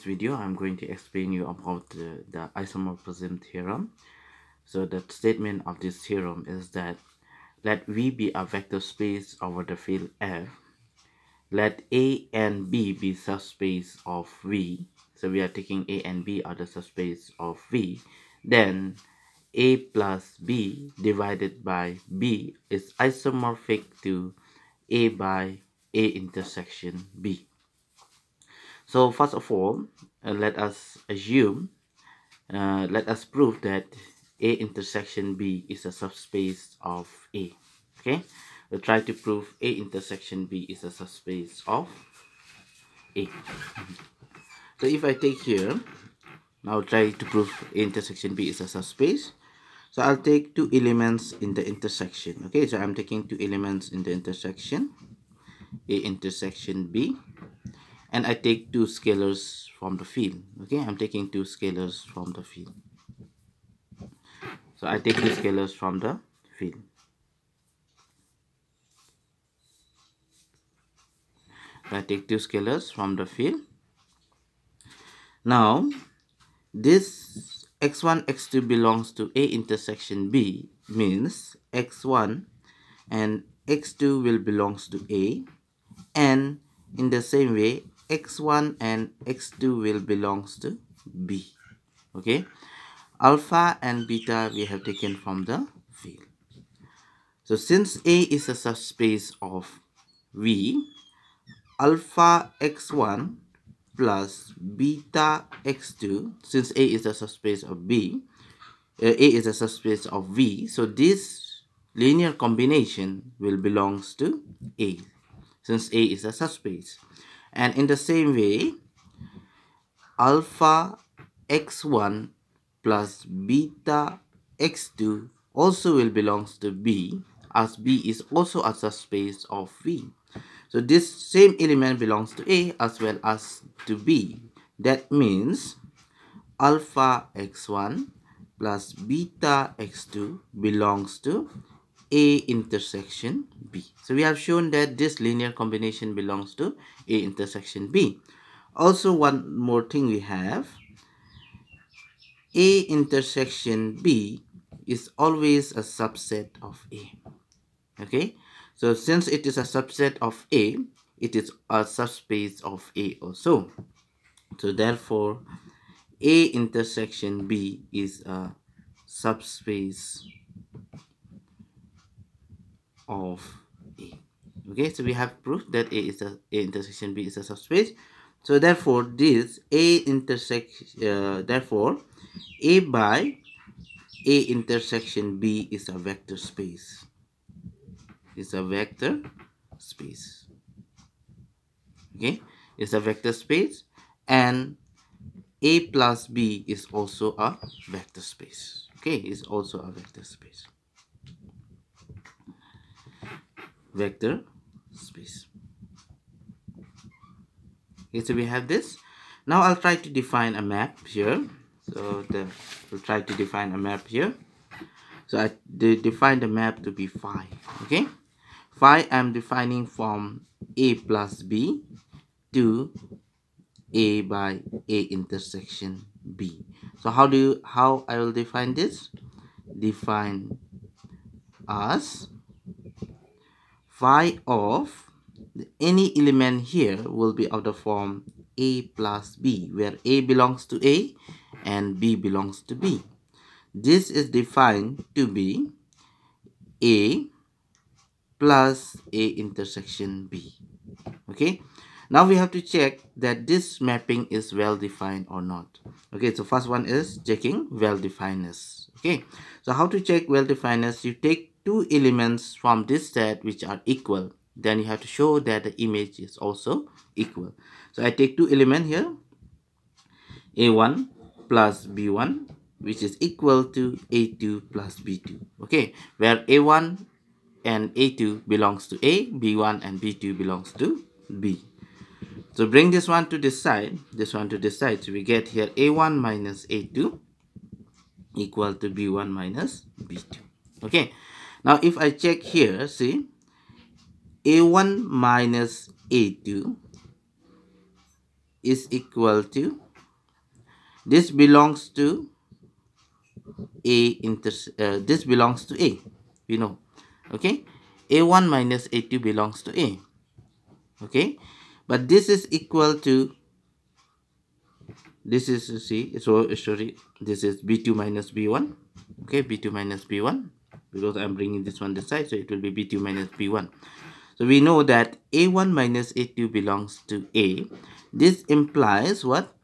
Video I'm going to explain you about the isomorphism theorem. So the statement of this theorem is that let V be a vector space over the field F, let A and B be subspace of V. So we are taking A and B are the subspace of V. Then A plus B divided by B is isomorphic to A by A intersection B. So first of all, let us prove that A intersection B is a subspace of A. Okay, we'll try to prove A intersection B is a subspace of A. So if I take here, now try to prove A intersection B is a subspace. So I'll take two elements in the intersection. Okay, so I'm taking two elements in the intersection, A intersection B, and I take two scalars from the field. Okay, I'm taking two scalars from the field. So I take two scalars from the field. So I take two scalars from the field. Now this x1 x2 belongs to A intersection B means x1 and x2 will belongs to A, and in the same way x1 and x2 will belongs to B. Okay, alpha and beta we have taken from the field. So since A is a subspace of V, alpha x1 plus beta x2, since A is a subspace of B, A is a subspace of V, so this linear combination will belongs to A, since A is a subspace. And in the same way, alpha x1 plus beta x2 also will belongs to B, as B is also a subspace of V. So this same element belongs to A as well as to B. That means alpha x1 plus beta x2 belongs to A intersection B. So we have shown that this linear combination belongs to A intersection B. Also, one more thing we have, A intersection B is always a subset of A. Okay, so since it is a subset of A, it is a subspace of A also. So therefore, A intersection B is a subspace of A. Okay, so we have proved that A intersection B is a subspace. So therefore, this A intersection, therefore, A by A intersection B is a vector space. Is a vector space. Okay, it's a vector space, and A plus B is also a vector space. Okay, is also a vector space. Vector space. Okay, so we have this. Now I'll try to define a map here. So we'll try to define a map here. So I define the map to be phi. Okay, phi I'm defining from A plus B to A by A intersection B. So how I will define this? Define as phi of any element here will be of the form A plus B, where A belongs to A and B belongs to B. This is defined to be A plus A intersection B. Okay, now we have to check that this mapping is well defined or not. Okay, so first one is checking well definedness. Okay, so how to check well definedness? You take two elements from this set which are equal, then you have to show that the image is also equal. So I take two elements here, A1 plus B1, which is equal to A2 plus B2. Okay, where A1 and A2 belongs to A, B1 and B2 belongs to B. So bring this one to this side, so we get here A1 minus A2 equal to B1 minus B2. Okay, now if I check here, see, A1 minus A2 is equal to this belongs to this belongs to A, we know. Okay, A1 minus A2 belongs to A. Okay, but this is equal to, this is, see, so sorry, this is B2 minus B1. Okay, B2 minus B1, because I'm bringing this one this side, so it will be B2 minus B1. So we know that A1 minus A2 belongs to A. This implies what?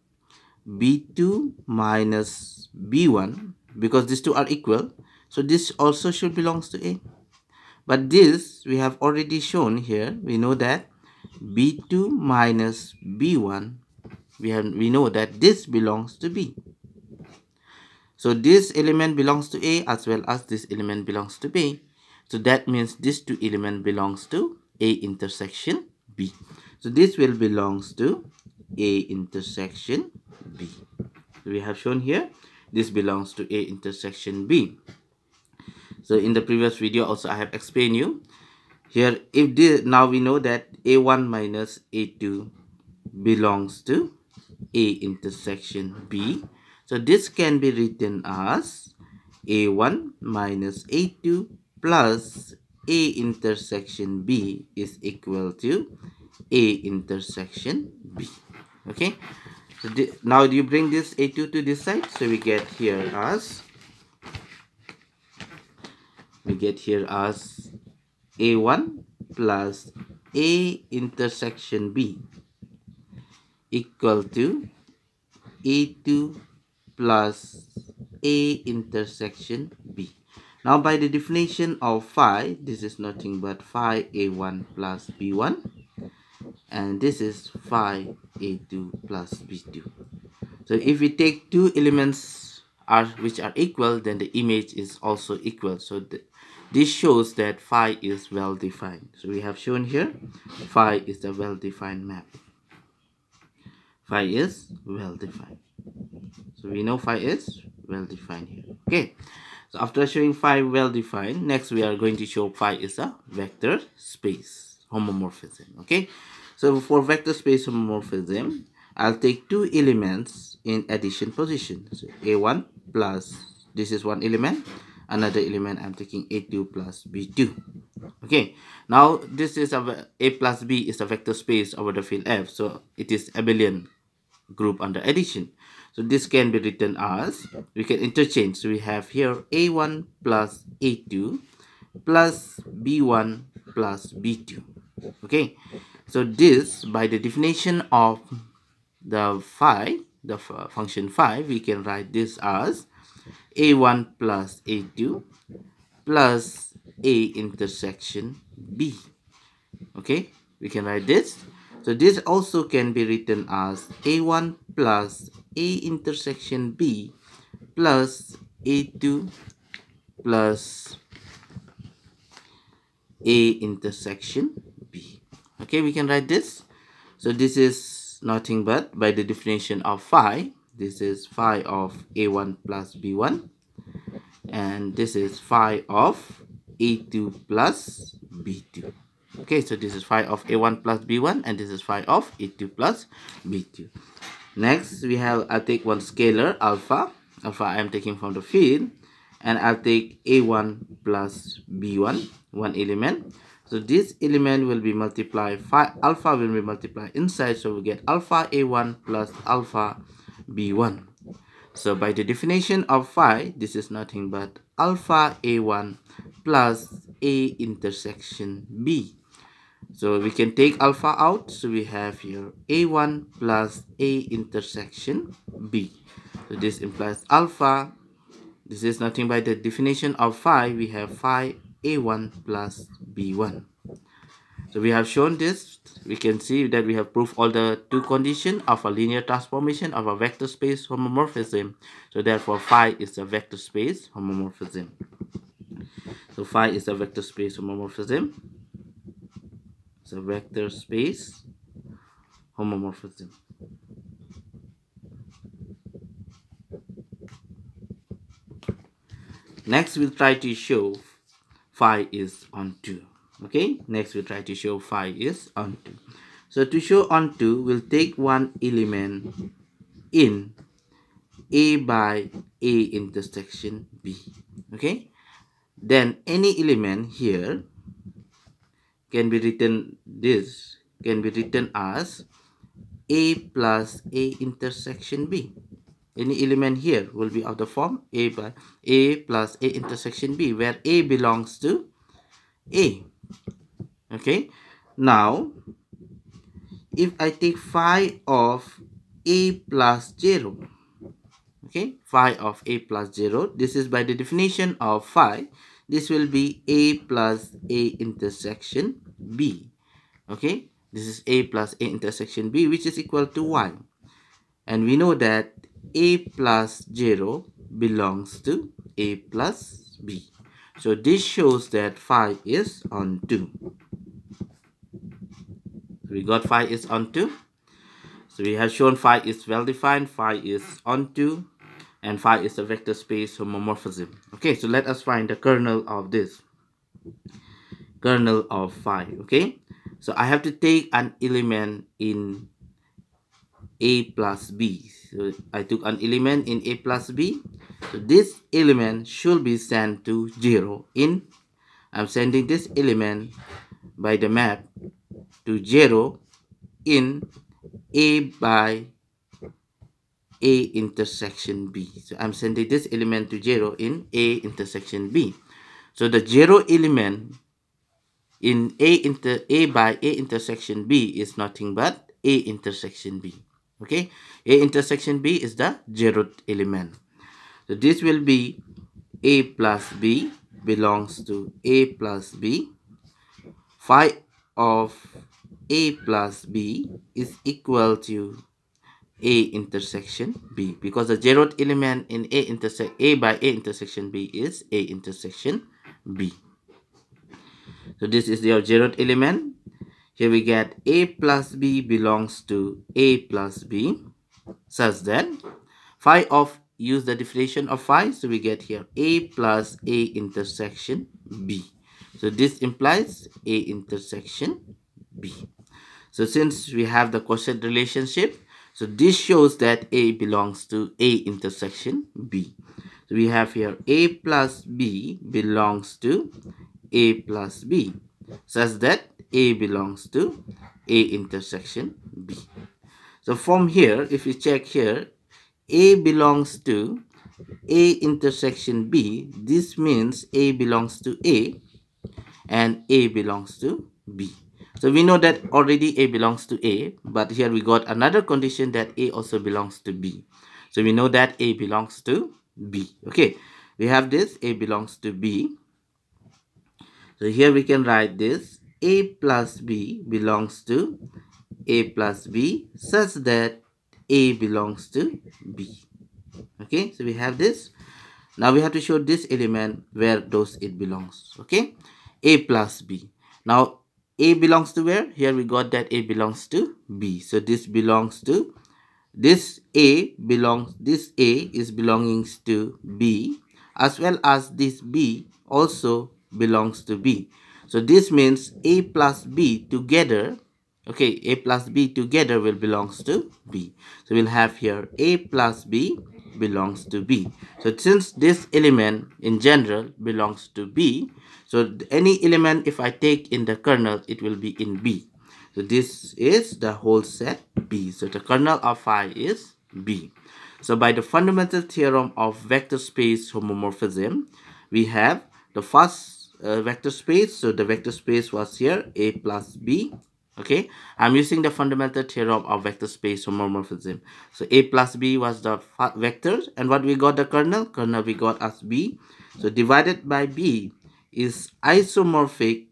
B2 minus B1, because these two are equal, so this also should belongs to A. But this we have already shown here. We know that B2 minus B1, we know that this belongs to B. So this element belongs to A as well as this element belongs to B. So that means this two element belongs to A intersection B. So this will belongs to A intersection B. So we have shown here this belongs to A intersection B. So in the previous video also I have explained you here, if this, now we know that A1 minus A2 belongs to A intersection B. So this can be written as A1 minus A2 plus A intersection B is equal to A intersection B. Okay, so now you bring this A2 to this side, so we get here as A1 plus A intersection B equal to A2 plus A intersection B. Now by the definition of phi, this is nothing but phi A1 plus B1, and this is phi A2 plus B2. So if we take two elements which are equal, then the image is also equal. So this shows that phi is well defined. So we have shown here phi is a well defined map. Phi is well defined. So we know phi is well defined here. Okay, so after showing phi well defined, next we are going to show phi is a vector space homomorphism. Okay, so for vector space homomorphism, I'll take two elements in addition position. So A1 plus, this is one element, another element I'm taking A2 plus B2. Okay, now this is A plus B is a vector space over the field F, so it is abelian group under addition. So this can be written as, we can interchange. So we have here A1 plus A2 plus B1 plus B2. Okay, so this, by the definition of the phi, the function phi, we can write this as A1 plus A2 plus A intersection B. Okay, we can write this. So this also can be written as A1 plus A intersection B plus A2 plus A intersection B. Okay, we can write this. So this is nothing but, by the definition of phi, this is phi of A1 plus B1, and this is phi of A2 plus B2. Okay, so this is phi of A1 plus B1, and this is phi of A2 plus B2. Next, I'll take one scalar, alpha. Alpha I am taking from the field, and I'll take A1 plus B1, one element. So this element will be multiplied, alpha will be multiplied inside, so we get alpha A1 plus alpha B1. So by the definition of phi, this is nothing but alpha A1 plus A intersection B. So we can take alpha out, so we have here A1 plus A intersection B. So this implies alpha, this is nothing by the definition of phi, we have phi A1 plus B1. So we have shown this, we can see that we have proved all the two conditions of a linear transformation of a vector space homomorphism. So therefore phi is a vector space homomorphism. So phi is a vector space homomorphism. It's a vector space homomorphism. Next we'll try to show phi is onto. Okay, next we'll try to show phi is onto. So to show onto, we'll take one element in A by A intersection B. Okay, then any element here can be written, this can be written as A plus A intersection B. Any element here will be of the form A by A plus A intersection B, where A belongs to A. Okay, now if I take phi of A plus 0, okay, phi of A plus 0, this is by the definition of phi, this will be A plus A intersection B. Okay, this is A plus A intersection B, which is equal to 1. And we know that A plus 0 belongs to A plus B. So this shows that phi is on 2. We got phi is on 2. So we have shown phi is well defined, phi is on 2, and phi is a vector space homomorphism. Okay, so let us find the kernel of this. Kernel of phi. Okay, so I have to take an element in A plus B. So I took an element in A plus B. So this element should be sent to 0 in, I'm sending this element by the map to 0 in A by A intersection B. So I'm sending this element to 0 in A intersection B. So the 0 element in A by A intersection B is nothing but A intersection B. Okay, A intersection B is the 0th element. So this will be A plus B belongs to A plus B. Phi of A plus B is equal to A intersection B, because the 0th element in A by A intersection B is A intersection B. So this is your 0th element. Here we get A plus B belongs to A plus B, such that phi of, use the definition of phi, so we get here A plus A intersection B. So this implies A intersection B. So since we have the quotient relationship, so this shows that A belongs to A intersection B. So we have here A plus B belongs to A plus B, such that A belongs to A intersection B. So from here, if you check here, A belongs to A intersection B, this means A belongs to A and A belongs to B. So we know that already A belongs to A, but here we got another condition that A also belongs to B. So we know that A belongs to B. Okay, we have this A belongs to B. So here we can write this A plus B belongs to A plus B, such that A belongs to B. Okay, so we have this. Now we have to show this element where does it belongs. Okay, A plus B. Now A belongs to where? Here we got that A belongs to B. So this belongs to, this A is belonging to B, as well as this B also belongs to B. So this means A plus B together, okay, A plus B together will belongs to B. So we'll have here A plus B belongs to B. So since this element in general belongs to B, so any element if I take in the kernel, it will be in B. So this is the whole set B. So the kernel of phi is B. So by the fundamental theorem of vector space homomorphism, we have the first vector space. So the vector space was here A plus B. Okay, I'm using the fundamental theorem of vector space homomorphism. So A plus B was the vector, and what we got the kernel? Kernel we got as B. So divided by B is isomorphic.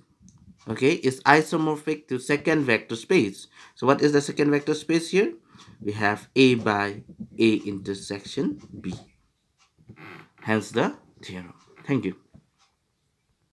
Okay, is isomorphic to second vector space. So what is the second vector space here? We have A by A intersection B. Hence the theorem. Thank you.